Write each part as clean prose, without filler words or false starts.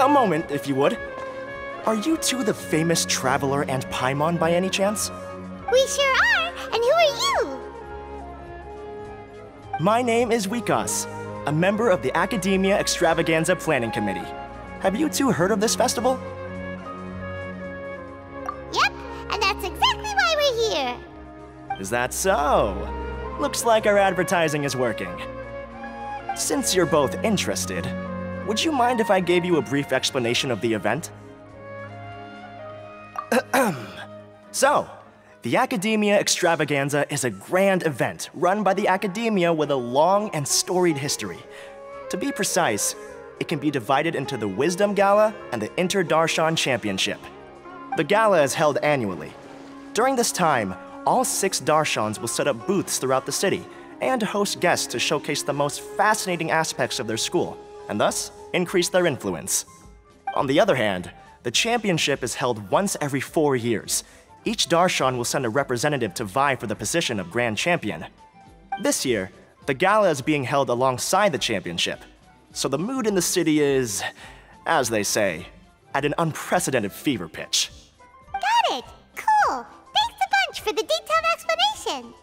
A moment, if you would. Are you two the famous traveler and paimon by any chance? We sure are, and who are you? My name is Wikas, a member of the Academia Extravaganza Planning Committee. Have you two heard of this festival? Yep, and that's exactly why we're here. Is that so? Looks like our advertising is working. Since you're both interested, would you mind if I gave you a brief explanation of the event? So, the Academia Extravaganza is a grand event run by the Academia with a long and storied history. To be precise, it can be divided into the Wisdom Gala and the Inter-Darshan Championship. The gala is held annually. During this time, all 6 Darshans will set up booths throughout the city and host guests to showcase the most fascinating aspects of their school, and thus increase their influence. On the other hand, the championship is held once every 4 years. Each Darshan will send a representative to vie for the position of Grand Champion. This year, the gala is being held alongside the championship, so the mood in the city is, as they say, at an unprecedented fever pitch. Got it! Cool! Thanks a bunch for the detailed explanation!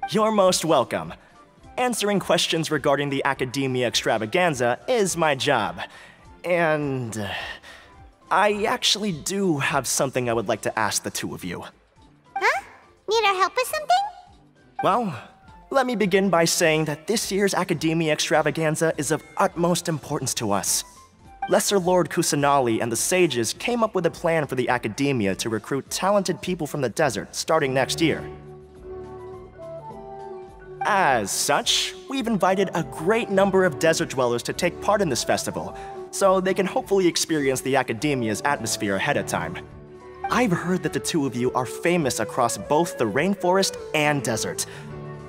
You're most welcome. Answering questions regarding the Academia Extravaganza is my job. And I actually do have something I would like to ask the two of you. Huh? Need our help with something? Well, let me begin by saying that this year's Academia Extravaganza is of utmost importance to us. Lesser Lord Kusanali and the sages came up with a plan for the Academia to recruit talented people from the desert starting next year. As such, we've invited a great number of desert dwellers to take part in this festival, so they can hopefully experience the Academia's atmosphere ahead of time. I've heard that the two of you are famous across both the rainforest and desert.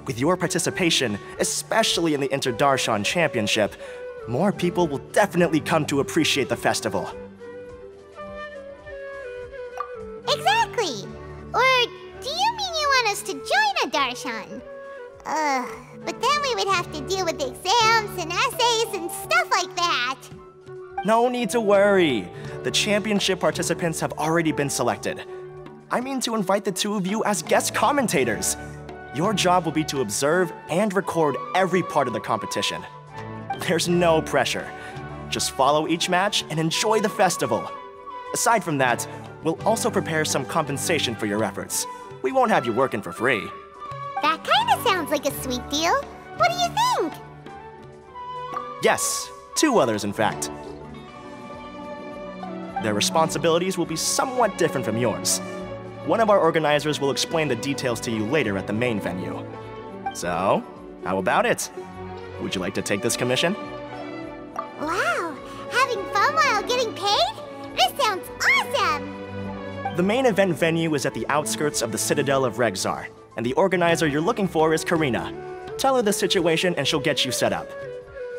With your participation, especially in the Inter-Darshan Championship, more people will definitely come to appreciate the festival. Exactly! Or do you mean you want us to join a Darshan? But then we would have to deal with exams and essays and stuff like that. No need to worry. The championship participants have already been selected. I mean to invite the two of you as guest commentators. Your job will be to observe and record every part of the competition. There's no pressure. Just follow each match and enjoy the festival. Aside from that, we'll also prepare some compensation for your efforts. We won't have you working for free. That kinda sounds like a sweet deal. What do you think? Yes, 2 others in fact. Their responsibilities will be somewhat different from yours. One of our organizers will explain the details to you later at the main venue. So, how about it? Would you like to take this commission? Wow, having fun while getting paid? This sounds awesome! The main event venue is at the outskirts of the Citadel of Regzar, and the organizer you're looking for is Karina. Tell her the situation and she'll get you set up.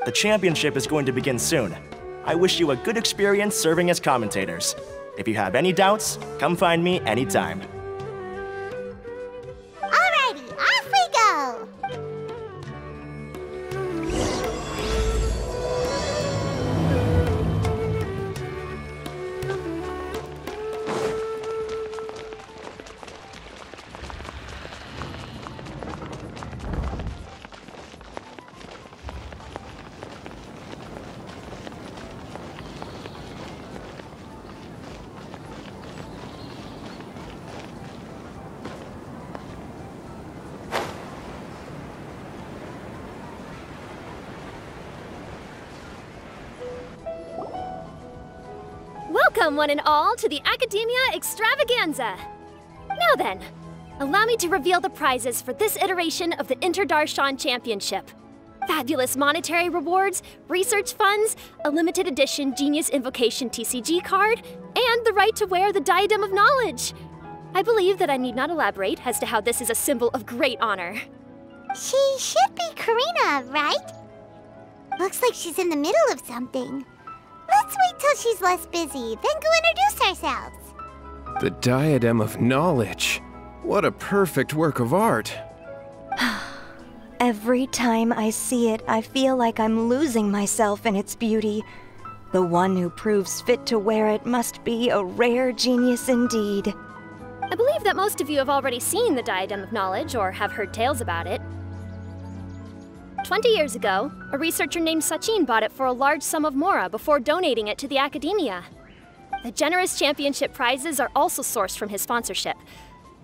The championship is going to begin soon. I wish you a good experience serving as commentators. If you have any doubts, come find me anytime. Alrighty, off we go! Welcome, one and all, to the Academia Extravaganza! Now then, allow me to reveal the prizes for this iteration of the Inter-Darshan Championship. Fabulous monetary rewards, research funds, a limited edition Genius Invocation TCG card, and the right to wear the Diadem of Knowledge. I believe that I need not elaborate as to how this is a symbol of great honor. She should be Karina, right? Looks like she's in the middle of something. Let's wait till she's less busy, then go introduce ourselves. The Diadem of Knowledge. What a perfect work of art. Every time I see it, I feel like I'm losing myself in its beauty. The one who proves fit to wear it must be a rare genius indeed. I believe that most of you have already seen the Diadem of Knowledge or have heard tales about it. 20 years ago, a researcher named Sachin bought it for a large sum of mora before donating it to the Academia. The generous championship prizes are also sourced from his sponsorship.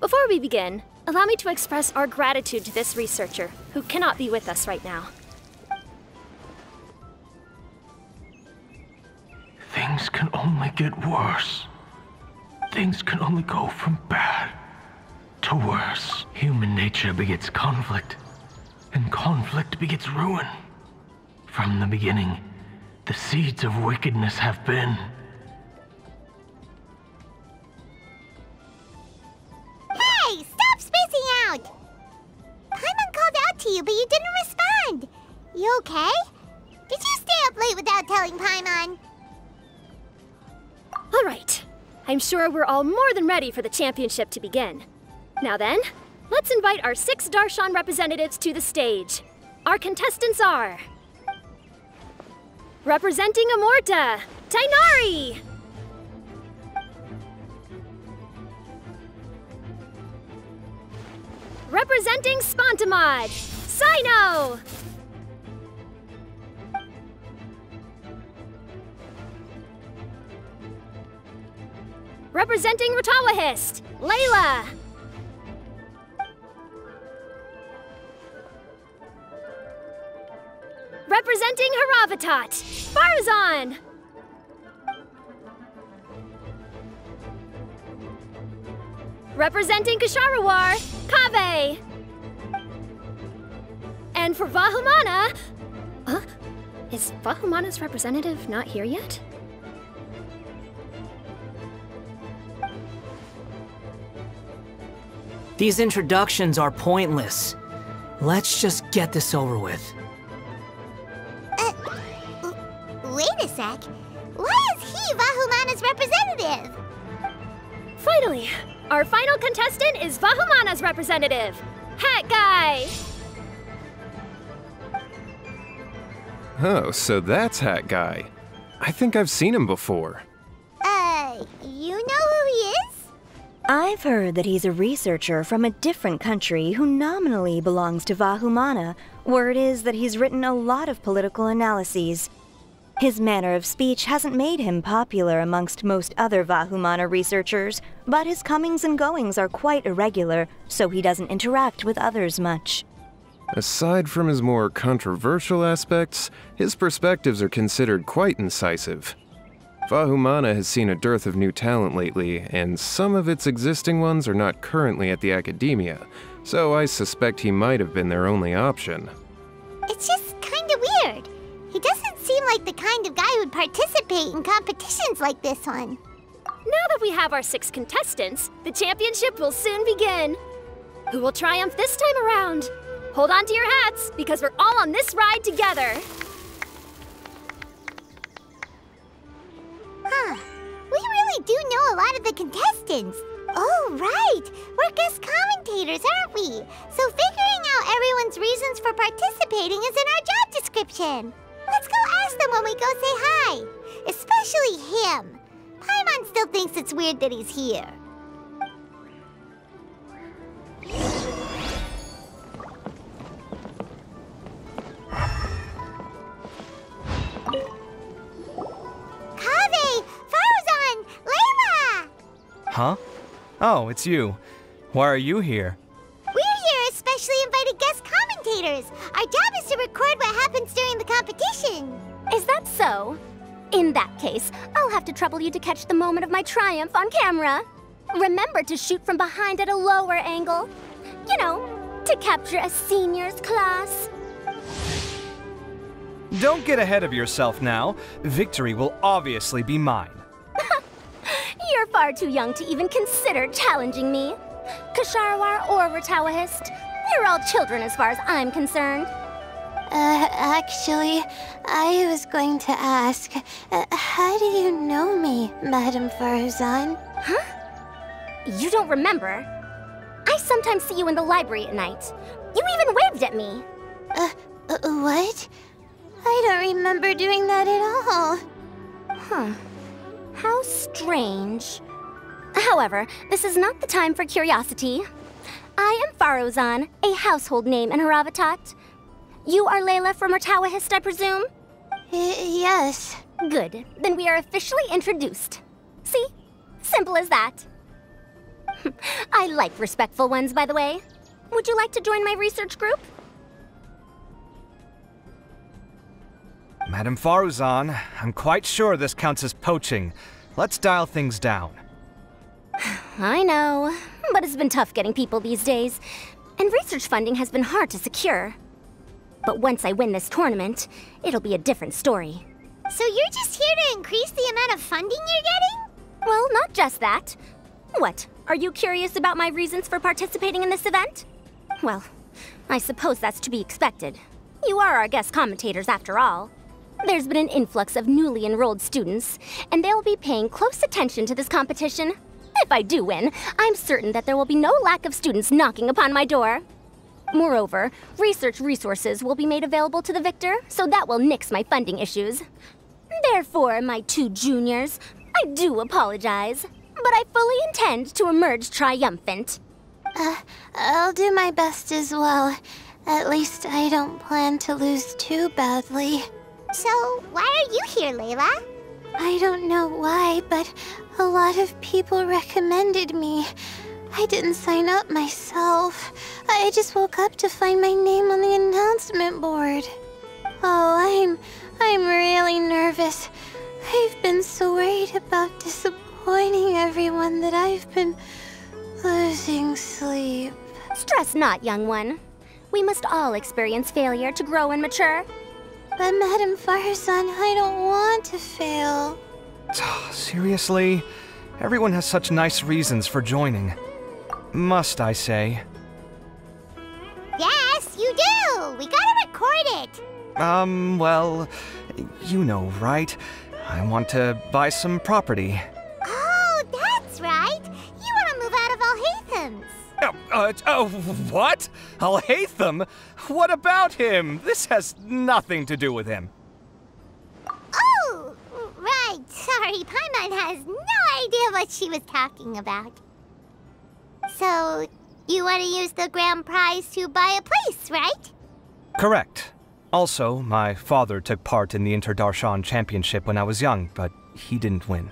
Before we begin, allow me to express our gratitude to this researcher, who cannot be with us right now. Things can only get worse. Things can only go from bad to worse. Human nature begets conflict, and conflict begets ruin. From the beginning, the seeds of wickedness have been. Hey, stop spacing out! Paimon called out to you, but you didn't respond. You okay? Did you stay up late without telling Paimon? All right. I'm sure we're all more than ready for the championship to begin. Now then, let's invite our 6 Darshan representatives to the stage. Our contestants are... representing Amorta, Tighnari! Representing Spontamod, Cyno! Representing Ratawahist, Layla! Representing Haravatat, Faruzan! Representing Kasharawar, Kaveh! And for Vahumana... Is Vahumana's representative not here yet? These introductions are pointless. Let's just get this over with. Wait a sec. Why is he Vahumana's representative? Finally, our final contestant is Vahumana's representative, Hat Guy! Oh, so that's Hat Guy. I think I've seen him before. You know who he is? I've heard that he's a researcher from a different country who nominally belongs to Vahumana. Word is that he's written a lot of political analyses. His manner of speech hasn't made him popular amongst most other Vahumana researchers, but his comings and goings are quite irregular, so he doesn't interact with others much. Aside from his more controversial aspects, his perspectives are considered quite incisive. Vahumana has seen a dearth of new talent lately, and some of its existing ones are not currently at the Academia, so I suspect he might have been their only option. It's just kinda weird. He doesn't seem like the kind of guy who'd participate in competitions like this one. Now that we have our 6 contestants, the championship will soon begin. Who will triumph this time around? Hold on to your hats, because we're all on this ride together. Huh. We really do know a lot of the contestants. Oh, right. We're guest commentators, aren't we? So figuring out everyone's reasons for participating is in our job description. Let's go ask them when we go say hi. Especially him. Paimon still thinks it's weird that he's here. Kaveh! Faruzan! Layla! Huh? Oh, it's you. Why are you here? We're here as specially invited guest commentators. Our job is to record what happens during the competition. Is that so? In that case, I'll have to trouble you to catch the moment of my triumph on camera. Remember to shoot from behind at a lower angle. You know, to capture a seniors class. Don't get ahead of yourself now. Victory will obviously be mine. You're far too young to even consider challenging me. Kasharawar or Ratawahist, you're all children as far as I'm concerned. Actually, I was going to ask, how do you know me, Madam Faruzan? Huh? You don't remember? I sometimes see you in the library at night. You even waved at me. What? I don't remember doing that at all. Huh. How strange. However, this is not the time for curiosity. I am Faruzan, a household name in Haravatat. You are Layla from Murtawahist, I presume? Yes. Good. Then we are officially introduced. See? Simple as that. I like respectful ones, by the way. Would you like to join my research group? Madam Faruzan, I'm quite sure this counts as poaching. Let's dial things down. I know, but it's been tough getting people these days, and research funding has been hard to secure. But once I win this tournament, it'll be a different story. So you're just here to increase the amount of funding you're getting? Well, not just that. What, are you curious about my reasons for participating in this event? Well, I suppose that's to be expected. You are our guest commentators after all. There's been an influx of newly enrolled students, and they'll be paying close attention to this competition. If I do win, I'm certain that there will be no lack of students knocking upon my door. Moreover, research resources will be made available to the victor, so that will nix my funding issues. Therefore, my two juniors, I do apologize, but I fully intend to emerge triumphant. I'll do my best as well. At least I don't plan to lose too badly. So, why are you here, Layla? I don't know why, but a lot of people recommended me. I didn't sign up myself. I just woke up to find my name on the announcement board. Oh, I'm really nervous. I've been so worried about disappointing everyone that I've been losing sleep. Stress not, young one. We must all experience failure to grow and mature. But Madam Faruzan, I don't want to fail. Seriously? Everyone has such nice reasons for joining. Must I say? Yes, you do! We gotta record it! Well, you know, right? I want to buy some property. Oh, that's right! You wanna move out of Alhatham's! What? Alhatham? What about him? This has nothing to do with him. Oh, right. Sorry, Paimon has no idea what she was talking about. So, you want to use the grand prize to buy a place, right? Correct. Also, my father took part in the Inter-Darshan Championship when I was young, but he didn't win.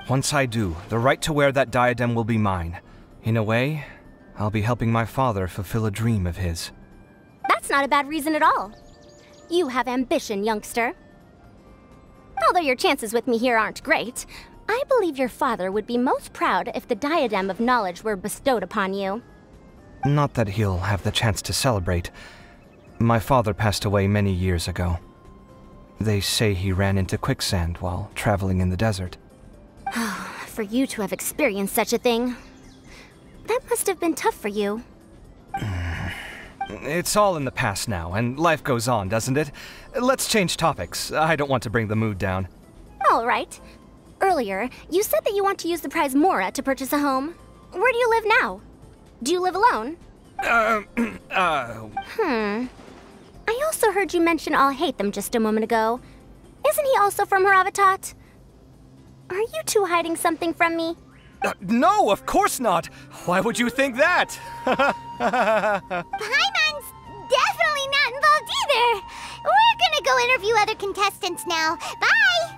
Once I do, the right to wear that diadem will be mine. In a way, I'll be helping my father fulfill a dream of his. That's not a bad reason at all. You have ambition, youngster. Although your chances with me here aren't great, I believe your father would be most proud if the diadem of knowledge were bestowed upon you. Not that he'll have the chance to celebrate. My father passed away many years ago. They say he ran into quicksand while traveling in the desert. For you to have experienced such a thing, that must have been tough for you. It's all in the past now, and life goes on, doesn't it? Let's change topics. I don't want to bring the mood down. All right. Earlier, you said that you want to use the prize Mora to purchase a home. Where do you live now? Do you live alone? I also heard you mention Alhatham just a moment ago. Isn't he also from Haravatat? Are you two hiding something from me? No, of course not! Why would you think that? Paimon's definitely not involved either! We're gonna go interview other contestants now. Bye!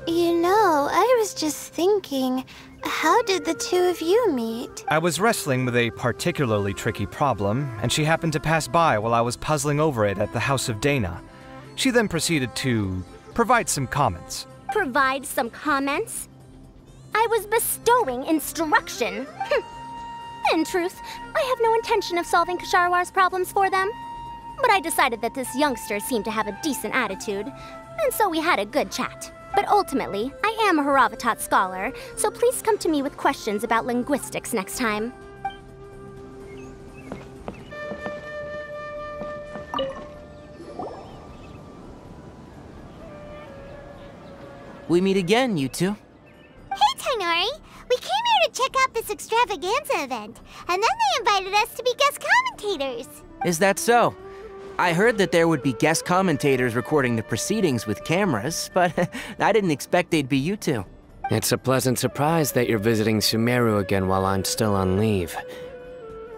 You know, I was just thinking, how did the two of you meet? I was wrestling with a particularly tricky problem, and she happened to pass by while I was puzzling over it at the House of Dana. She then proceeded to provide some comments. Provide some comments? I was bestowing instruction. In truth, I have no intention of solving Ksharowar's problems for them. But I decided that this youngster seemed to have a decent attitude, and so we had a good chat. But ultimately, I am a Haravatat scholar, so please come to me with questions about linguistics next time. We meet again, you two. Hey, Tighnari! We came here to check out this extravaganza event, and then they invited us to be guest commentators. Is that so? I heard that there would be guest commentators recording the proceedings with cameras, but I didn't expect they'd be you two. It's a pleasant surprise that you're visiting Sumeru again while I'm still on leave.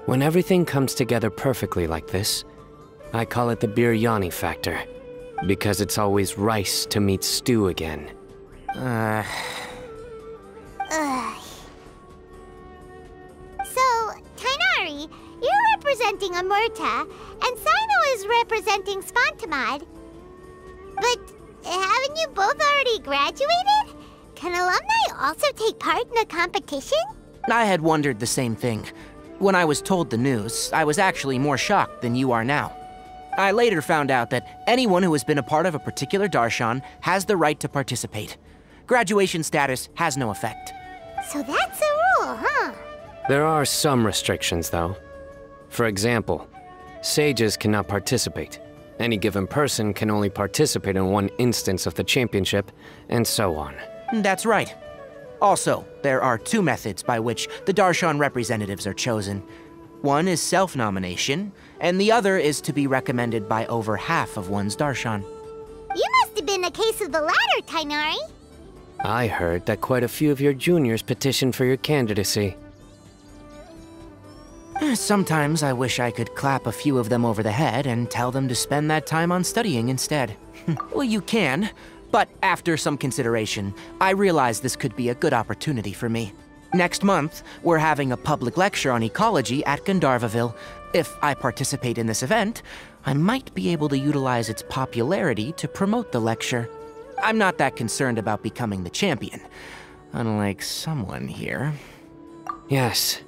When everything comes together perfectly like this, I call it the biryani factor. Because it's always rice to meet stew again. So, Tighnari, you're representing Amurta, and Cyno is representing Spontamod. But haven't you both already graduated? Can alumni also take part in the competition? I had wondered the same thing. When I was told the news, I was actually more shocked than you are now. I later found out that anyone who has been a part of a particular darshan has the right to participate. Graduation status has no effect. So that's the rule, huh? There are some restrictions, though. For example, sages cannot participate. Any given person can only participate in one instance of the championship, and so on. That's right. Also, there are two methods by which the darshan representatives are chosen. One is self-nomination, and the other is to be recommended by over half of one's darshan. You must have been a case of the latter, Tighnari. I heard that quite a few of your juniors petitioned for your candidacy. Sometimes I wish I could clap a few of them over the head and tell them to spend that time on studying instead. Well, you can, but after some consideration, I realized this could be a good opportunity for me. Next month, we're having a public lecture on ecology at Gandharvaville. If I participate in this event, I might be able to utilize its popularity to promote the lecture. I'm not that concerned about becoming the champion, unlike someone here. Yes,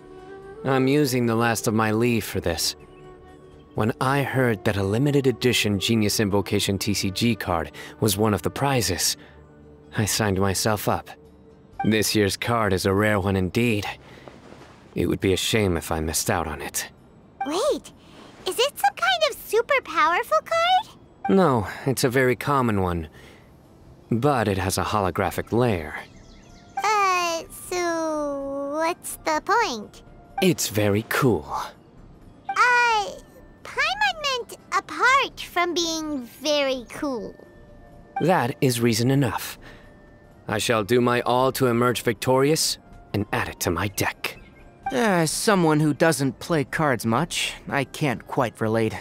I'm using the last of my leave for this. When I heard that a limited edition Genius Invocation TCG card was one of the prizes, I signed myself up. This year's card is a rare one indeed. It would be a shame if I missed out on it. Wait, is it some kind of super powerful card? No, it's a very common one. But it has a holographic layer. So what's the point? It's very cool. Paimon meant apart from being very cool. That is reason enough. I shall do my all to emerge victorious and add it to my deck. As someone who doesn't play cards much, I can't quite relate.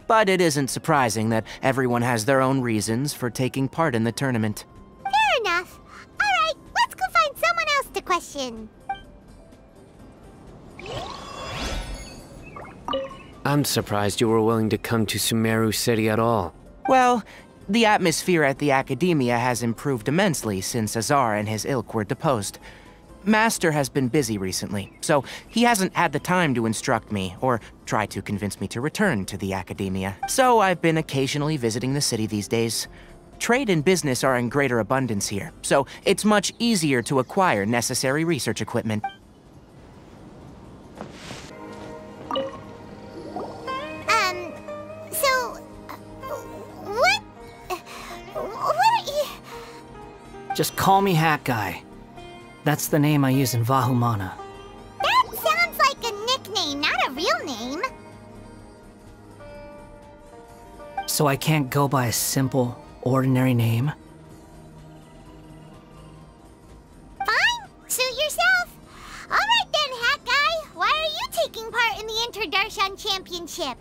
But it isn't surprising that everyone has their own reasons for taking part in the tournament. Fair enough. Alright, let's go find someone else to question. I'm surprised you were willing to come to Sumeru City at all. Well, the atmosphere at the Academia has improved immensely since Azar and his ilk were deposed. Master has been busy recently, so he hasn't had the time to instruct me or try to convince me to return to the Academia. So I've been occasionally visiting the city these days. Trade and business are in greater abundance here, so it's much easier to acquire necessary research equipment. Just call me Hat Guy. That's the name I use in Vahumana. That sounds like a nickname, not a real name. So I can't go by a simple, ordinary name? Fine, suit yourself. Alright then, Hat Guy, why are you taking part in the Inter-Darshan Championship?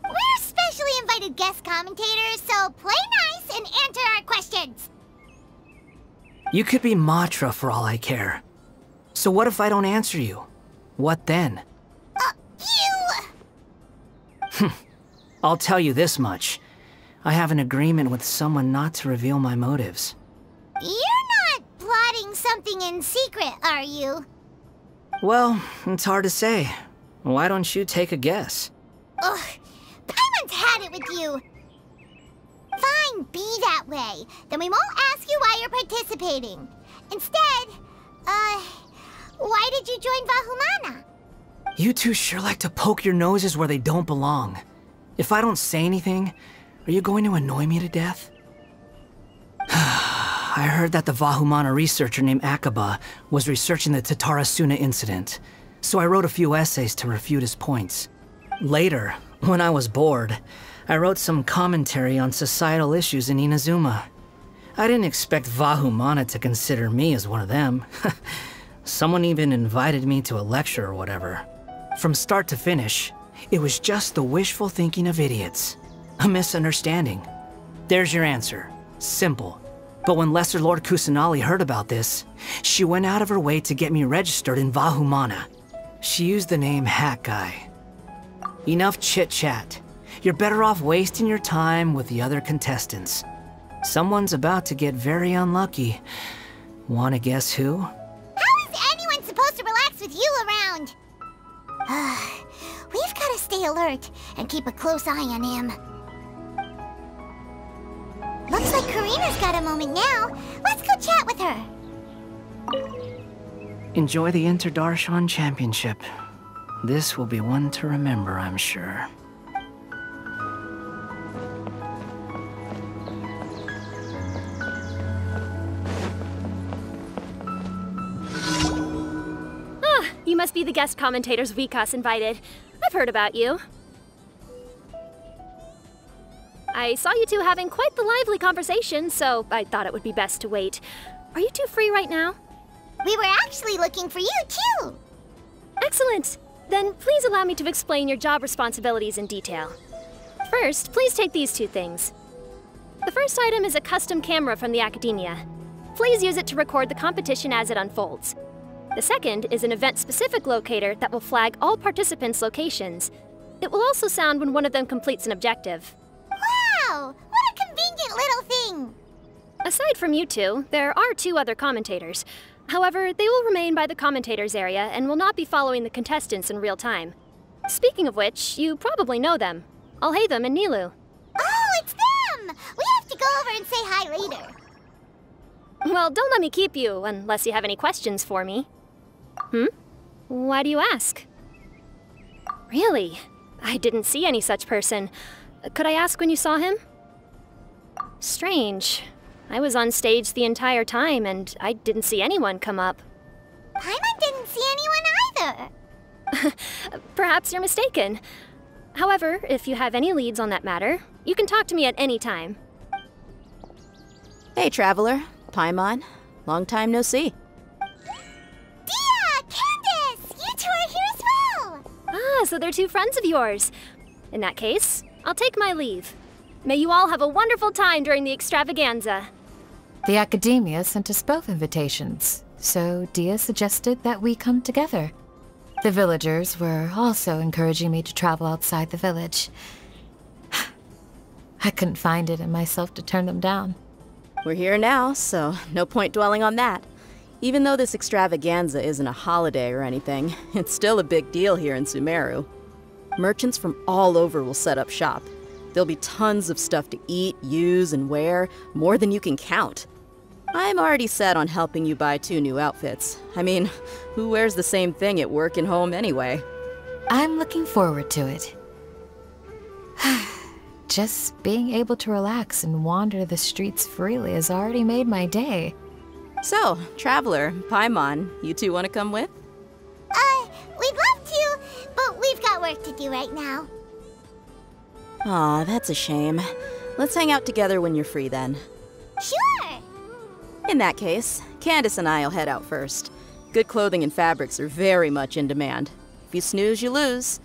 We're specially invited guest commentators, so play nice and answer our questions. You could be Matra for all I care. So what if I don't answer you? What then? I'll tell you this much. I have an agreement with someone not to reveal my motives. You're not plotting something in secret, are you? Well, it's hard to say. Why don't you take a guess? Ugh, Paimon's had it with you. Fine, be that way. Then we won't ask you why you're participating. Instead, why did you join Vahumana? You two sure like to poke your noses where they don't belong. If I don't say anything, are you going to annoy me to death? I heard that the Vahumana researcher named Akaba was researching the Tatarasuna incident, so I wrote a few essays to refute his points. Later, When I was bored, I wrote some commentary on societal issues in Inazuma. I didn't expect Vahumana to consider me as one of them. Someone even invited me to a lecture or whatever. From start to finish, it was just the wishful thinking of idiots. A misunderstanding. There's your answer. Simple. But when Lesser Lord Kusanali heard about this, she went out of her way to get me registered in Vahumana. She used the name Hat Guy. Enough chit-chat. You're better off wasting your time with the other contestants. Someone's about to get very unlucky. Wanna guess who? How is anyone supposed to relax with you around? We've gotta stay alert and keep a close eye on him. Looks like Karina's got a moment now. Let's go chat with her. Enjoy the Interdarshan Championship. This will be one to remember, I'm sure. You must be the guest commentators Vikas invited. I've heard about you. I saw you two having quite the lively conversation, so I thought it would be best to wait. Are you two free right now? We were actually looking for you, too! Excellent! Then please allow me to explain your job responsibilities in detail. First, please take these two things. The first item is a custom camera from the Academia. Please use it to record the competition as it unfolds. The second is an event-specific locator that will flag all participants' locations. It will also sound when one of them completes an objective. Wow! What a convenient little thing! Aside from you two, there are two other commentators. However, they will remain by the commentators area and will not be following the contestants in real time. Speaking of which, you probably know them. Alhaitham and Nilu. Oh, it's them! We have to go over and say hi later. Well, don't let me keep you, unless you have any questions for me. Why do you ask? Really? I didn't see any such person. Could I ask when you saw him? Strange. I was on stage the entire time, and I didn't see anyone come up. Paimon didn't see anyone either. Perhaps you're mistaken. However, if you have any leads on that matter, you can talk to me at any time. Hey, Traveler. Paimon. Long time no see. Dia! Candace! You two are here as well! Ah, so they're two friends of yours. In that case, I'll take my leave. May you all have a wonderful time during the extravaganza. The Academia sent us both invitations, so Dia suggested that we come together. The villagers were also encouraging me to travel outside the village. I couldn't find it in myself to turn them down. We're here now, so no point dwelling on that. Even though this extravaganza isn't a holiday or anything, it's still a big deal here in Sumeru. Merchants from all over will set up shop. There'll be tons of stuff to eat, use, and wear, more than you can count. I'm already set on helping you buy 2 new outfits. I mean, who wears the same thing at work and home anyway? I'm looking forward to it. Just being able to relax and wander the streets freely has already made my day. So, Traveler, Paimon, you two want to come with? We'd love to, but we've got work to do right now. Aw, that's a shame. Let's hang out together when you're free then. Sure! In that case, Candace and I'll head out first. Good clothing and fabrics are very much in demand. If you snooze, you lose.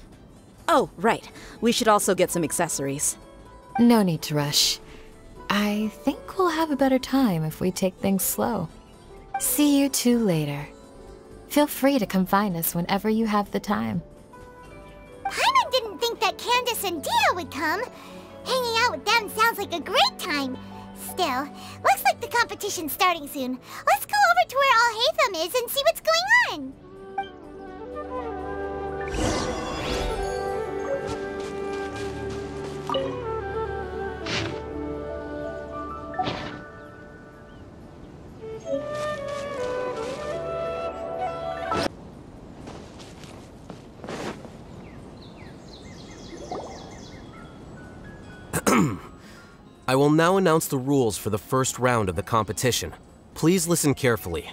Oh, right. We should also get some accessories. No need to rush. I think we'll have a better time if we take things slow. See you two later. Feel free to come find us whenever you have the time. Paimon didn't think that Candace and Dia would come. Hanging out with them sounds like a great time. Still, looks like the competition's starting soon. Let's go over to where Alhaitham is and see what's going on. I will now announce the rules for the first round of the competition. Please listen carefully.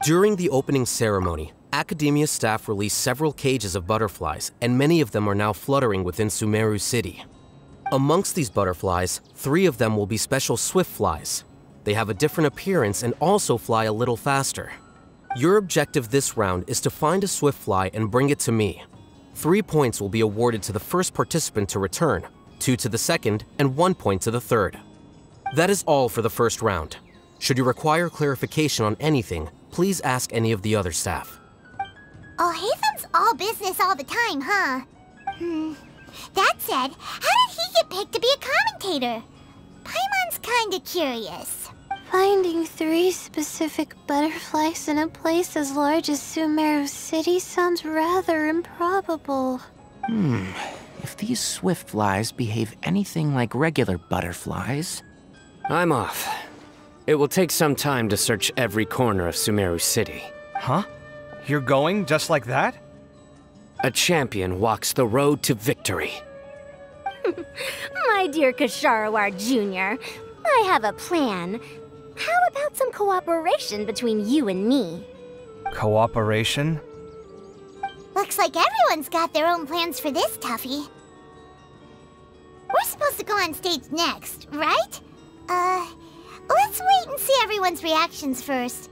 During the opening ceremony, Academia staff released several cages of butterflies, and many of them are now fluttering within Sumeru City. Amongst these butterflies, 3 of them will be special swift flies. They have a different appearance and also fly a little faster. Your objective this round is to find a swift fly and bring it to me. 3 points will be awarded to the first participant to return, 2 to the second, and 1 point to the third. That is all for the first round. Should you require clarification on anything, please ask any of the other staff. Oh, Hathem's all business all the time, huh? That said, how did he get picked to be a commentator? Paimon's kinda curious. Finding 3 specific butterflies in a place as large as Sumeru City sounds rather improbable. If these swift flies behave anything like regular butterflies... I'm off. It will take some time to search every corner of Sumeru City. Huh? You're going just like that? A champion walks the road to victory. My dear Kasharawar Jr., I have a plan. How about some cooperation between you and me? Cooperation? Looks like everyone's got their own plans for this, Tuffy. We're supposed to go on stage next, right? Let's wait and see everyone's reactions first.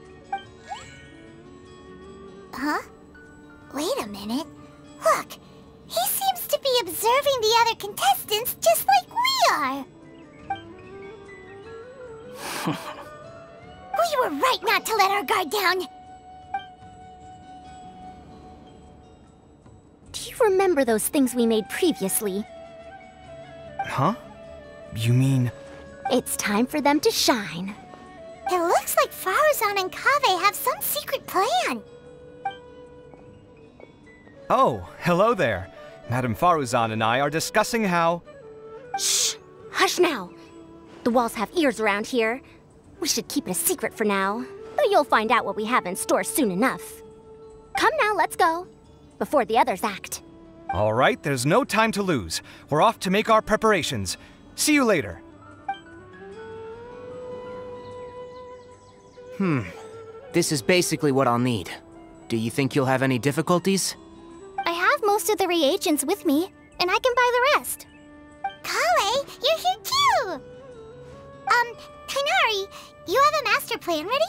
Huh? Wait a minute. Look, he seems to be observing the other contestants just like we are. We were right not to let our guard down. Do you remember those things we made previously? Huh? You mean... It's time for them to shine. It looks like Faruzan and Kaveh have some secret plan. Oh, hello there. Madame Faruzan and I are discussing how... Shh! Hush now! The walls have ears around here. We should keep it a secret for now, but you'll find out what we have in store soon enough. Come now, let's go, before the others act. All right, there's no time to lose. We're off to make our preparations. See you later. This is basically what I'll need. Do you think you'll have any difficulties? I have most of the reagents with me, and I can buy the rest. Kale, you're here too! Tighnari, you have a master plan ready?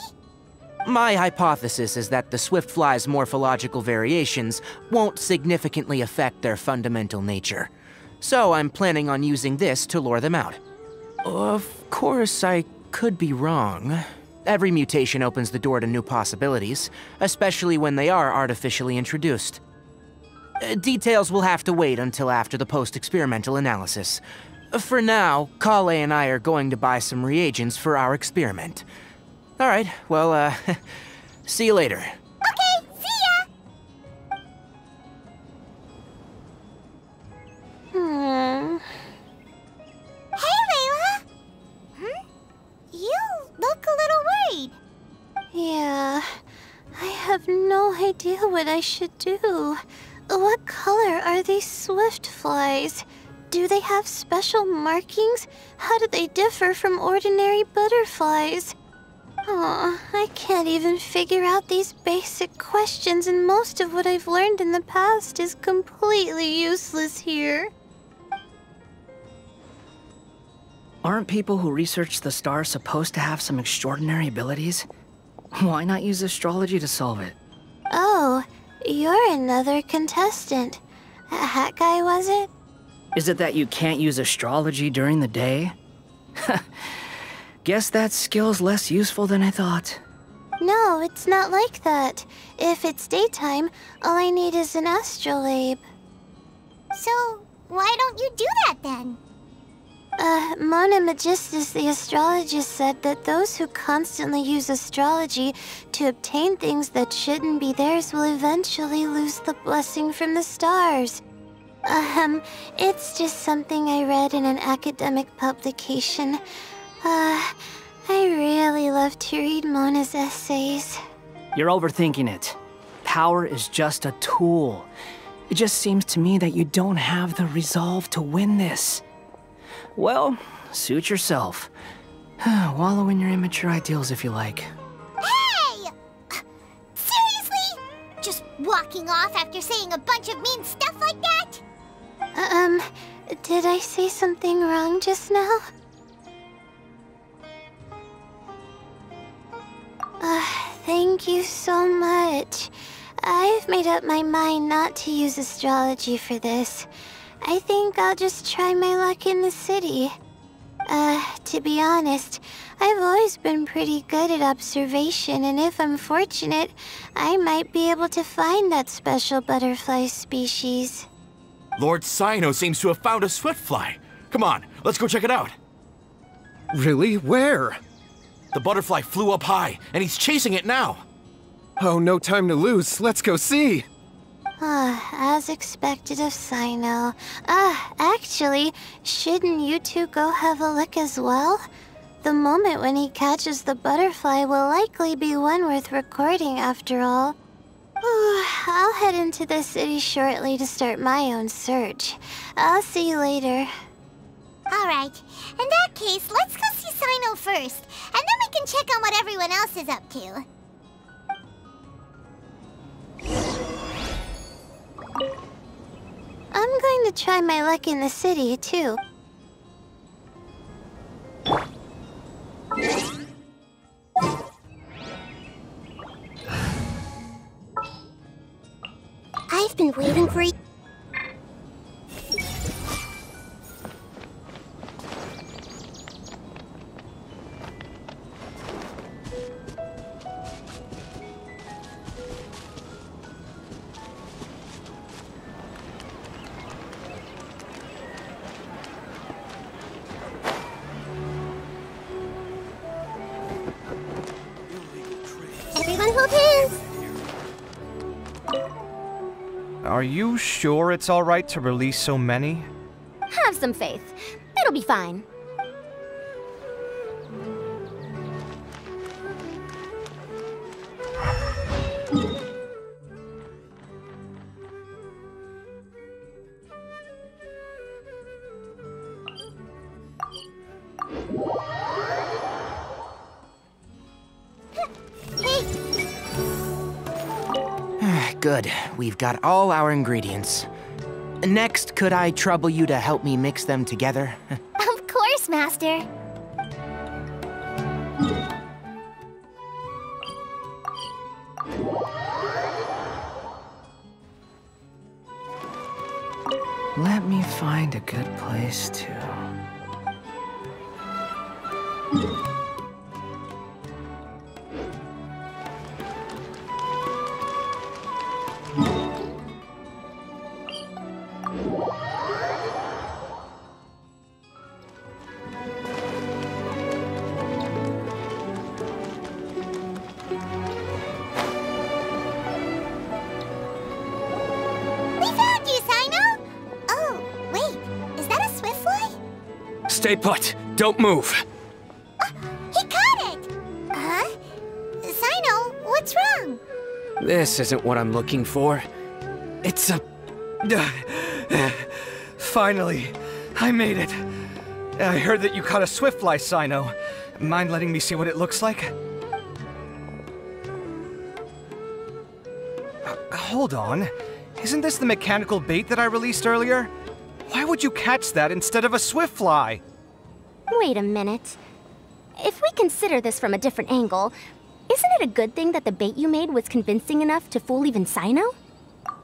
My hypothesis is that the swift fly's morphological variations won't significantly affect their fundamental nature. So I'm planning on using this to lure them out. Of course, I could be wrong. Every mutation opens the door to new possibilities, especially when they are artificially introduced. Details will have to wait until after the post-experimental analysis. For now, Kale and I are going to buy some reagents for our experiment. Alright, well, see you later. Okay, see ya! Hey, Layla! You look a little worried. Yeah, I have no idea what I should do. What color are these swift flies? Do they have special markings? How do they differ from ordinary butterflies? Oh, I can't even figure out these basic questions, and most of what I've learned in the past is completely useless here. Aren't people who research the stars supposed to have some extraordinary abilities? Why not use astrology to solve it? Oh, you're another contestant. That guy, was it? Is it that you can't use astrology during the day? Guess that skill's less useful than I thought. No, it's not like that. If it's daytime, all I need is an astrolabe. So, why don't you do that then? Mona Magistus, the astrologist, said that those who constantly use astrology to obtain things that shouldn't be theirs will eventually lose the blessing from the stars. It's just something I read in an academic publication. I really love to read Mona's essays. You're overthinking it. Power is just a tool. It just seems to me that you don't have the resolve to win this. Well, suit yourself. Wallow in your immature ideals if you like. Hey! Seriously? Just walking off after saying a bunch of mean stuff like that? Did I say something wrong just now? Thank you so much. I've made up my mind not to use astrology for this. I think I'll just try my luck in the city. To be honest, I've always been pretty good at observation, and if I'm fortunate, I might be able to find that special butterfly species. Lord Cyno seems to have found a swiftfly. Come on, let's go check it out. Really? Where? The butterfly flew up high, and he's chasing it now. Oh, no time to lose. Let's go see. As expected of Cyno. Actually, shouldn't you two go have a look as well? The moment when he catches the butterfly will likely be one worth recording after all. I'll head into the city shortly to start my own search. I'll see you later. Alright, in that case, let's go see Cyno first, and then we can check on what everyone else is up to. I'm going to try my luck in the city, too. I've been waiting for you. Everyone hold hands! Are you sure it's alright to release so many? Have some faith. It'll be fine. Good. We've got all our ingredients. Next, could I trouble you to help me mix them together? Of course, Master. Let me find a good place to... Stay put. Don't move. He caught it! Cyno, what's wrong? This isn't what I'm looking for. It's a... Finally, I made it. I heard that you caught a swiftfly, Cyno. Mind letting me see what it looks like? Hold on. Isn't this the mechanical bait that I released earlier? Why would you catch that instead of a swiftfly? Wait a minute. If we consider this from a different angle, isn't it a good thing that the bait you made was convincing enough to fool even Cyno?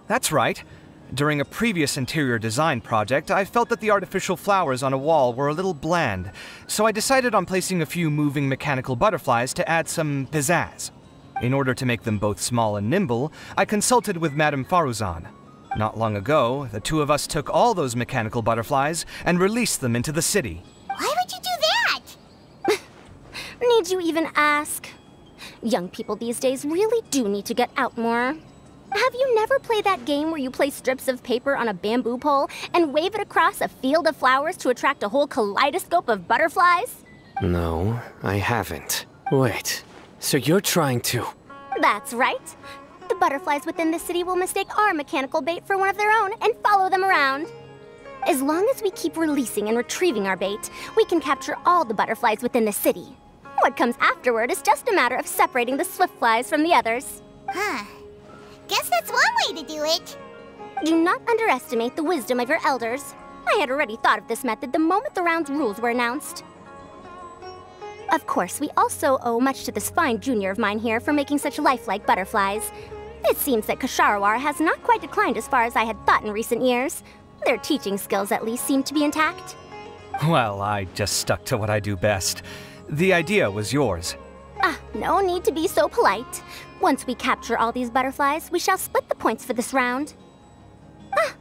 That's right. During a previous interior design project, I felt that the artificial flowers on a wall were a little bland, so I decided on placing a few moving mechanical butterflies to add some pizzazz. In order to make them both small and nimble, I consulted with Madame Faruzan. Not long ago, the two of us took all those mechanical butterflies and released them into the city. Why would you do that? Need you even ask? Young people these days really do need to get out more. Have you never played that game where you place strips of paper on a bamboo pole and wave it across a field of flowers to attract a whole kaleidoscope of butterflies? No, I haven't. Wait, so you're trying to... That's right. The butterflies within the city will mistake our mechanical bait for one of their own and follow them around. As long as we keep releasing and retrieving our bait, we can capture all the butterflies within the city. What comes afterward is just a matter of separating the swiftflies from the others. Huh. Guess that's one way to do it. Do not underestimate the wisdom of your elders. I had already thought of this method the moment the round's rules were announced. Of course, we also owe much to this fine junior of mine here for making such lifelike butterflies. It seems that Ksharawar has not quite declined as far as I had thought in recent years. Their teaching skills at least seem to be intact. Well, I just stuck to what I do best. The idea was yours. No need to be so polite. Once we capture all these butterflies, we shall split the points for this round.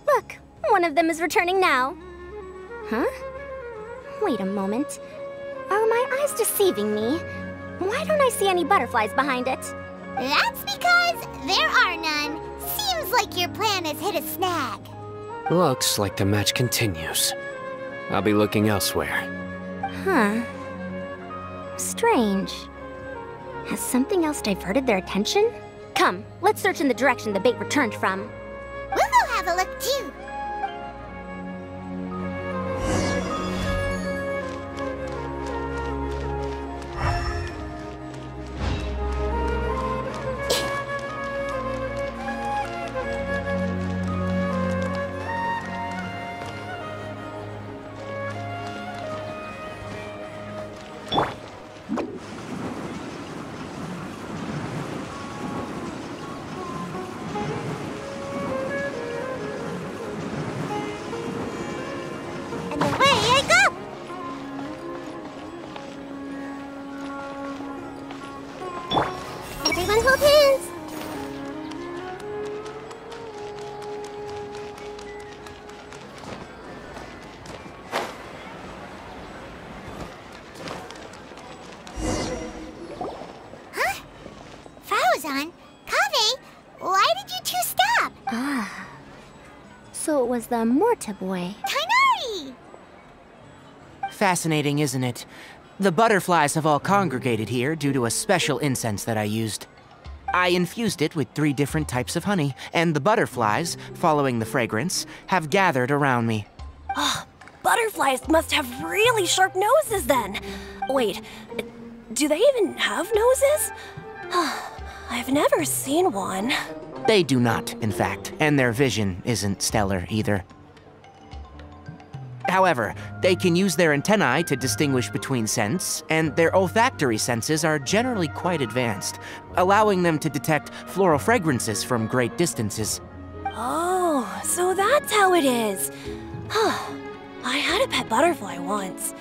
Look, one of them is returning now. Huh? Wait a moment. Are my eyes deceiving me? Why don't I see any butterflies behind it? That's because there are none. Seems like your plan has hit a snag. Looks like the match continues. I'll be looking elsewhere. Huh. Strange. Has something else diverted their attention? Come, let's search in the direction the bait returned from. We'll go have a look too. So it was the Morta boy. Tighnari! Fascinating, isn't it? The butterflies have all congregated here due to a special incense that I used. I infused it with 3 different types of honey, and the butterflies, following the fragrance, have gathered around me. Oh, butterflies must have really sharp noses then. Wait, do they even have noses? I've never seen one. They do not, in fact, and their vision isn't stellar either. However, they can use their antennae to distinguish between scents, and their olfactory senses are generally quite advanced, allowing them to detect floral fragrances from great distances. Oh, so that's how it is. I had a pet butterfly once.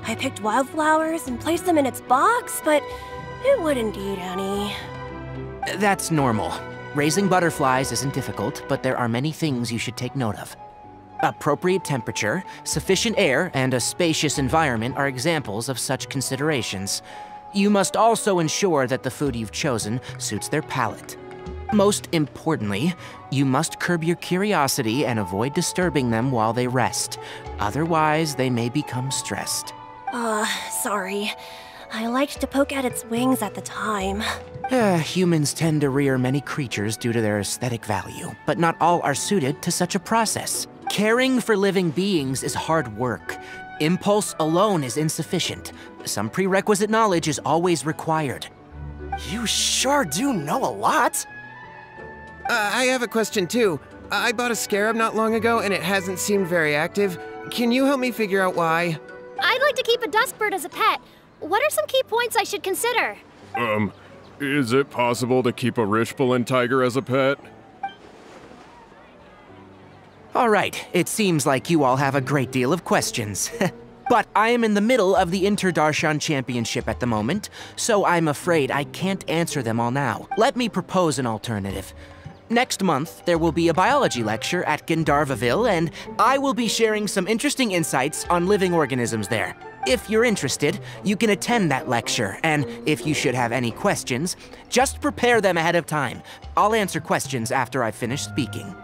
I picked wildflowers and placed them in its box, but it wouldn't eat any. That's normal. Raising butterflies isn't difficult, but there are many things you should take note of. Appropriate temperature, sufficient air, and a spacious environment are examples of such considerations. You must also ensure that the food you've chosen suits their palate. Most importantly, you must curb your curiosity and avoid disturbing them while they rest. Otherwise, they may become stressed. Sorry. I liked to poke at its wings at the time. Humans tend to rear many creatures due to their aesthetic value, but not all are suited to such a process. Caring for living beings is hard work. Impulse alone is insufficient. Some prerequisite knowledge is always required. You sure do know a lot. I have a question too. I bought a scarab not long ago and it hasn't seemed very active. Can you help me figure out why? I'd like to keep a dustbird as a pet. What are some key points I should consider? Is it possible to keep a Rishbalin tiger as a pet? All right, it seems like you all have a great deal of questions. But I am in the middle of the Inter-Darshan Championship at the moment, so I'm afraid I can't answer them all now. Let me propose an alternative. Next month, there will be a biology lecture at Gandharvaville, and I will be sharing some interesting insights on living organisms there. If you're interested, you can attend that lecture, and if you should have any questions, just prepare them ahead of time. I'll answer questions after I've finished speaking.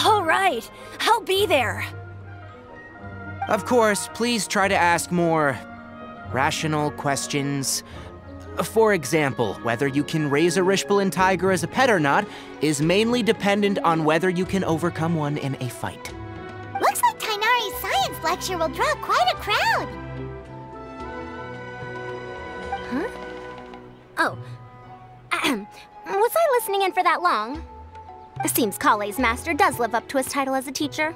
All right, I'll be there. Of course, please try to ask more rational questions. For example, whether you can raise a Rishbalin tiger as a pet or not is mainly dependent on whether you can overcome one in a fight. Looks like Tighnari's science lecture will draw quite a crowd. Huh? Oh. Was I listening in for that long. It seems Kale's master does live up to his title as a teacher.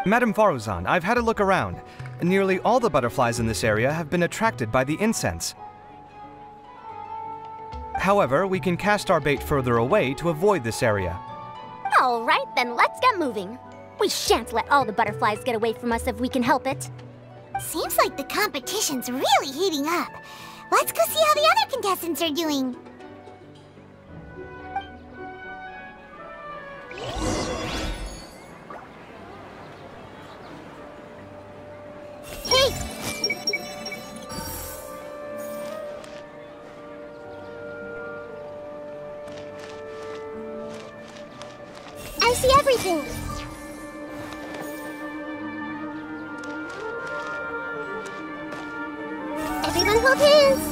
Madam Faruzan, I've had a look around. Nearly all the butterflies in this area have been attracted by the incense. However, we can cast our bait further away to avoid this area. All right, then let's get moving. We shan't let all the butterflies get away from us if we can help it. Seems like the competition's really heating up. Let's go see how the other contestants are doing. Hey! I see everything. Everyone hold hands.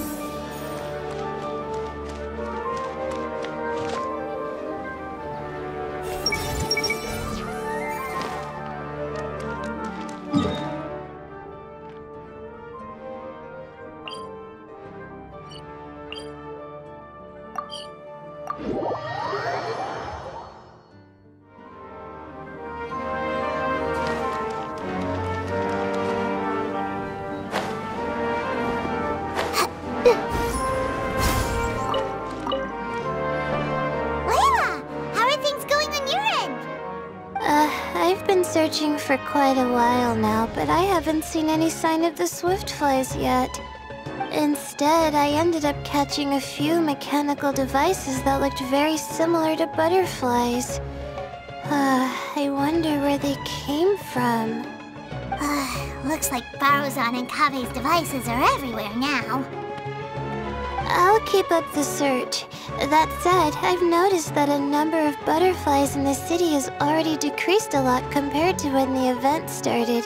Searching for quite a while now, but I haven't seen any sign of the swiftflies yet. Instead, I ended up catching a few mechanical devices that looked very similar to butterflies. I wonder where they came from. Looks like Faruzan and Kave's devices are everywhere now. I'll keep up the search. That said, I've noticed that a number of butterflies in the city has already decreased a lot compared to when the event started.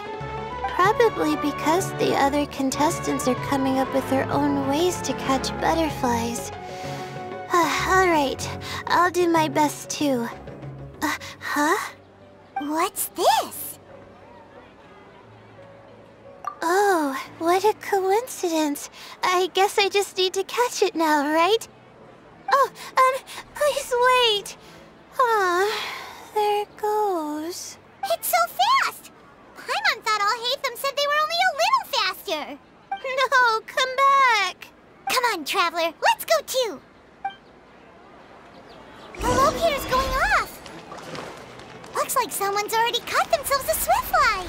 Probably because the other contestants are coming up with their own ways to catch butterflies. Alright, I'll do my best too. Huh? What's this? Oh, what a coincidence. I guess I just need to catch it now, right? Oh, please wait. There it goes. It's so fast! Paimon thought all Hatham said they were only a little faster. No, come back. Come on, Traveler, let's go too. The locator's going off. Looks like someone's already caught themselves a swiftfly.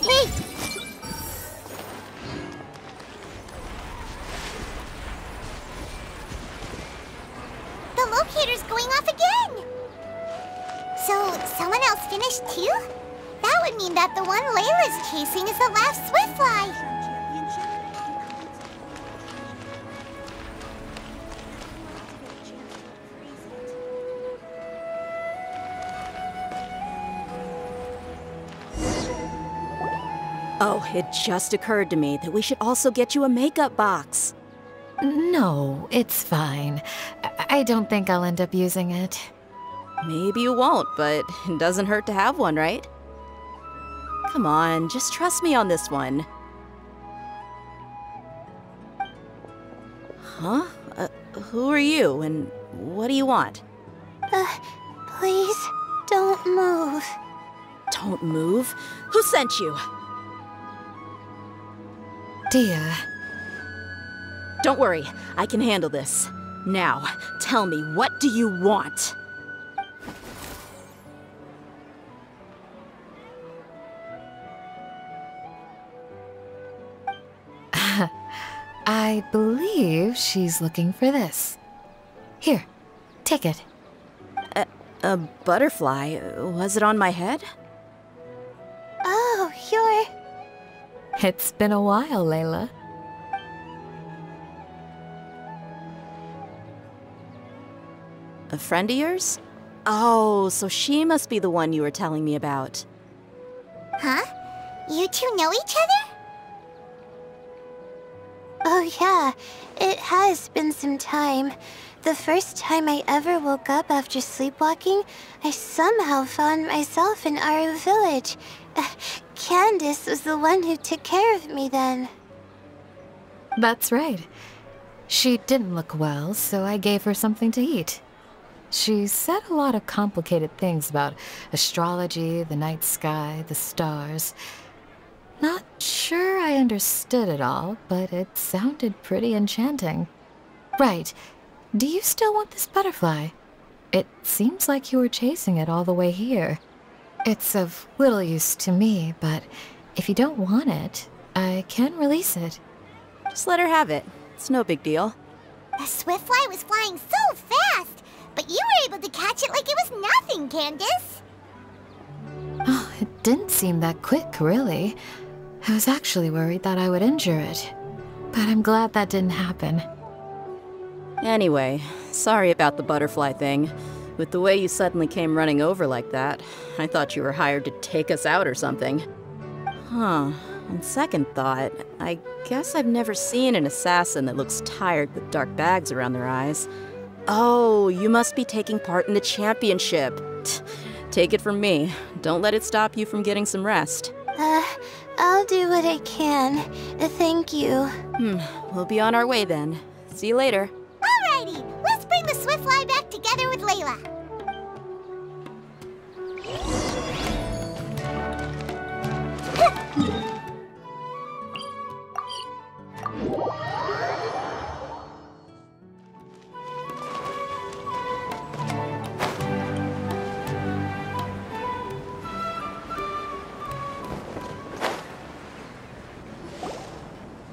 Hey! The locator's going off again! So, someone else finished too? That would mean that the one Layla's chasing is the last swiftfly. Oh, it just occurred to me that we should also get you a makeup box. No, it's fine. I don't think I'll end up using it. Maybe you won't, but it doesn't hurt to have one, right? Come on, just trust me on this one. Huh? Who are you, and what do you want? Please, don't move. Don't move? Who sent you? Dia. Don't worry, I can handle this. Now, tell me, what do you want? I believe she's looking for this. Here, take it. A butterfly? Was it on my head? Oh, you're... It's been a while, Layla. A friend of yours? Oh, so she must be the one you were telling me about. Huh? You two know each other? Oh yeah, it has been some time. The first time I ever woke up after sleepwalking, I somehow found myself in our village. Candace was the one who took care of me then. That's right. She didn't look well, so I gave her something to eat. She said a lot of complicated things about astrology, the night sky, the stars. Not sure I understood it all, but it sounded pretty enchanting. Right. Do you still want this butterfly? It seems like you were chasing it all the way here. It's of little use to me, but if you don't want it, I can release it. Just let her have it. It's no big deal. The swiftfly was flying so fast, but you were able to catch it like it was nothing, Candace. Oh, it didn't seem that quick, really. I was actually worried that I would injure it, but I'm glad that didn't happen. Anyway, sorry about the butterfly thing. With the way you suddenly came running over like that, I thought you were hired to take us out or something. Huh. On second thought, I guess I've never seen an assassin that looks tired with dark bags around their eyes. Oh, you must be taking part in the championship. Take it from me. Don't let it stop you from getting some rest. I'll do what I can. Thank you. We'll be on our way then. See you later. Alrighty, let's bring the swiftfly back together with Layla.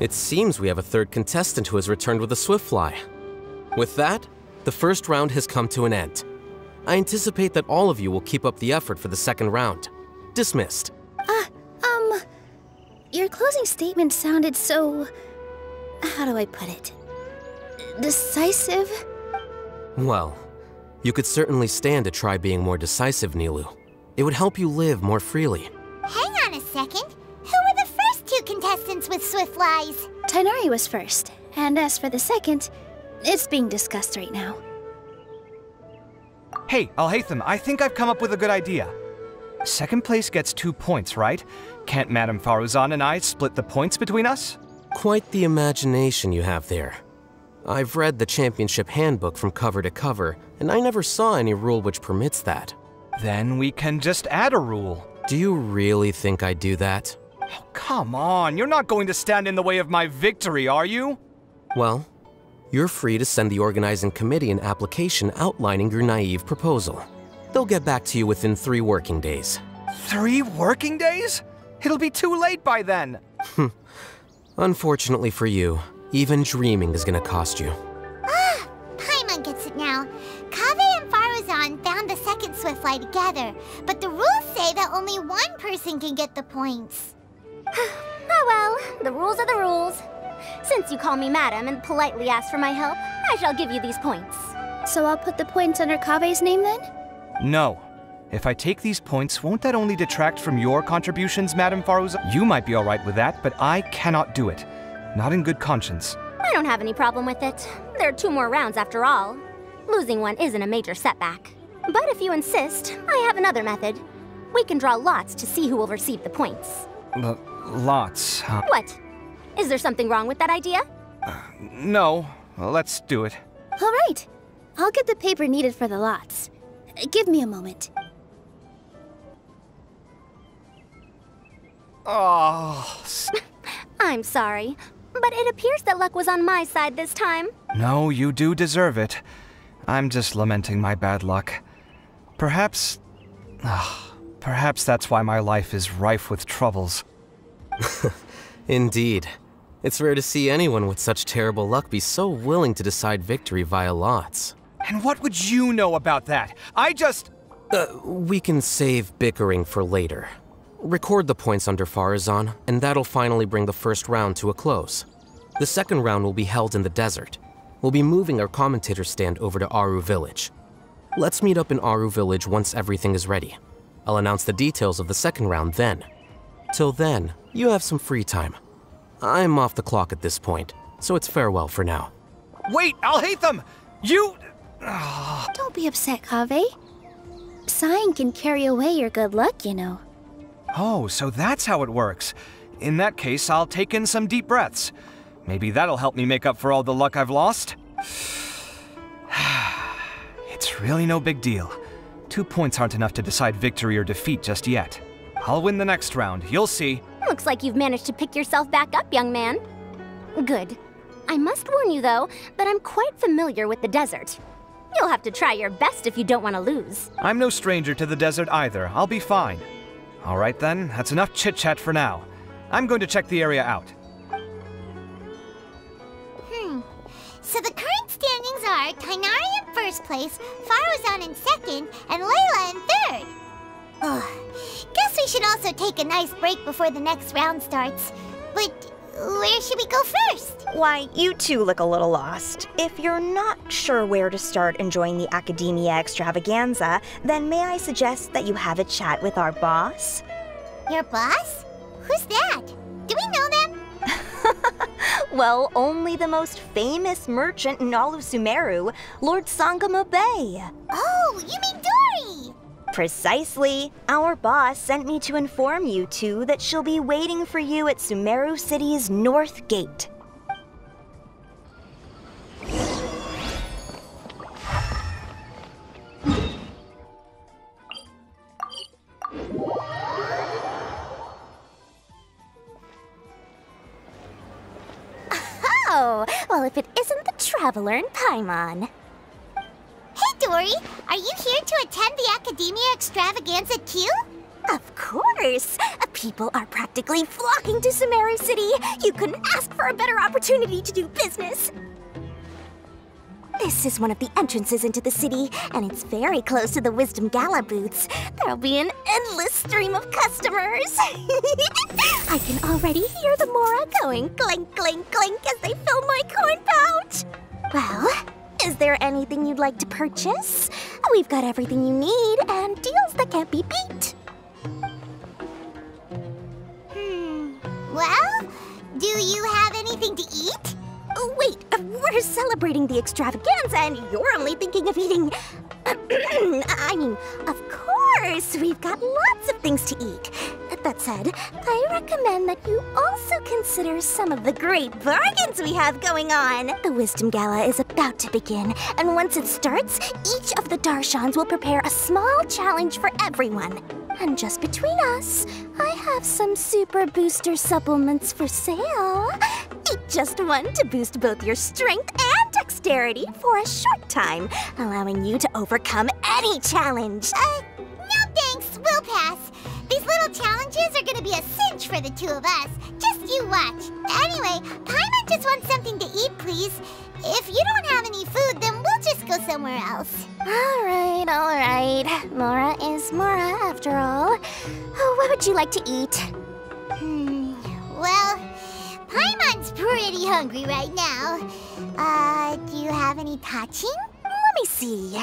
It seems we have a third contestant who has returned with a swiftfly. With that, the first round has come to an end. I anticipate that all of you will keep up the effort for the second round. Dismissed. Your closing statement sounded so... how do I put it? Decisive? Well, you could certainly stand to try being more decisive, Nilu. It would help you live more freely. Hang on a second. Who were the first two contestants with swiftflies? Tighnari was first, and as for the second, it's being discussed right now. Hey, Alhaitham, I think I've come up with a good idea. Second place gets 2 points, right? Can't Madame Faruzan and I split the points between us? Quite the imagination you have there. I've read the championship handbook from cover to cover, and I never saw any rule which permits that. Then we can just add a rule. Do you really think I'd do that? Oh, come on, you're not going to stand in the way of my victory, are you? Well, you're free to send the organizing committee an application outlining your naive proposal. They'll get back to you within 3 working days. 3 working days? It'll be too late by then. Unfortunately for you, even dreaming is gonna cost you. Ah, Paimon gets it now. Kaveh and Faruzan found the second swiftfly together, but the rules say that only one person can get the points. Oh well, the rules are the rules. Since you call me madam and politely ask for my help, I shall give you these points. So I'll put the points under Kaveh's name then? No. If I take these points, won't that only detract from your contributions, Madame Faruzan? You might be alright with that, but I cannot do it. Not in good conscience. I don't have any problem with it. There are 2 more rounds after all. Losing one isn't a major setback. But if you insist, I have another method. We can draw lots to see who will receive the points. Lots, huh? What? Is there something wrong with that idea? No. Well, let's do it. All right. I'll get the paper needed for the lots. Give me a moment. Oh. I'm sorry, but it appears that luck was on my side this time. No, you do deserve it. I'm just lamenting my bad luck. Perhaps that's why my life is rife with troubles. Indeed. It's rare to see anyone with such terrible luck be so willing to decide victory via lots. And what would you know about that? We can save bickering for later. Record the points under Faruzan, and that'll finally bring the first round to a close. The second round will be held in the desert. We'll be moving our commentator stand over to Aru Village. Let's meet up in Aru Village once everything is ready. I'll announce the details of the second round then. Till then, you have some free time. I'm off the clock at this point, so it's farewell for now. Wait, Alhaitham! You... Don't be upset, Kaveh. Sighing can carry away your good luck, you know. Oh, so that's how it works. In that case, I'll take in some deep breaths. Maybe that'll help me make up for all the luck I've lost. It's really no big deal. 2 points aren't enough to decide victory or defeat just yet. I'll win the next round, you'll see. Looks like you've managed to pick yourself back up, young man. Good. I must warn you, though, that I'm quite familiar with the desert. You'll have to try your best if you don't want to lose. I'm no stranger to the desert either. I'll be fine. All right then, that's enough chit-chat for now. I'm going to check the area out. So the current standings are tighnari in first place, faruzan in second, and layla in third. Guess we should also take a nice break before the next round starts. But where should we go first? Why, you two look a little lost. If you're not sure where to start enjoying the Academia Extravaganza, then may I suggest that you have a chat with our boss? Your boss? Who's that? Do we know them? Well, only the most famous merchant in all of Sumeru, Lord Sangamo Bay. Oh, you mean Dori! Precisely. Our boss sent me to inform you two that she'll be waiting for you at Sumeru City's North Gate. Oh, well, if it isn't the traveler in Paimon. Hey, Dori! Are you here to attend the Academia Extravaganza too? Of course! People are practically flocking to Sumeru City. You couldn't ask for a better opportunity to do business. This is one of the entrances into the city, and it's very close to the Wisdom Gala booths. There'll be an endless stream of customers. I can already hear the mora going clink, clink, clink as they fill my coin pouch. Well, is there anything you'd like to purchase? We've got everything you need and deals that can't be beat. Well, do you have anything to eat? Oh, wait, we're celebrating the extravaganza and you're only thinking of eating... I mean, of course, we've got lots of things to eat. That said, I recommend that you also consider some of the great bargains we have going on. The Wisdom Gala is about to begin, and once it starts, each of the Darshans will prepare a small challenge for everyone. And just between us, I have some super booster supplements for sale. Eat just one to boost both your strength and dexterity for a short time, allowing you to overcome any challenge. No thanks, we'll pass. These little challenges are gonna be a cinch for the two of us. Just you watch. Anyway, Paimon just wants something to eat, please. If you don't have any food, then we'll just go somewhere else. All right. Mora is Mora, after all. What would you like to eat? Well, Paimon's pretty hungry right now. Do you have any touching? Let me see.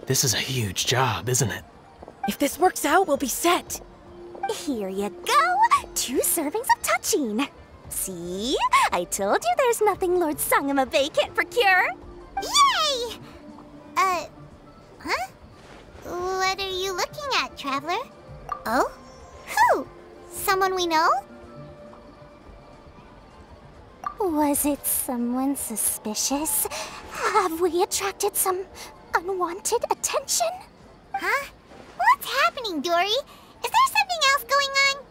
This is a huge job, isn't it? If this works out, we'll be set. Here you go. 2 servings of touching. See? I told you there's nothing Lord Sangamo Bay can't procure. Yay! Huh? What are you looking at, Traveler? Oh? Who? Someone we know? Was it someone suspicious? Have we attracted some unwanted attention? Huh? What's happening, Dori? Is there something else going on?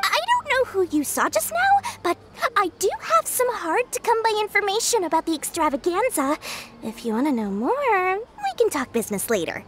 I don't know who you saw just now, but I do have some hard-to-come-by information about the extravaganza. If you want to know more, we can talk business later.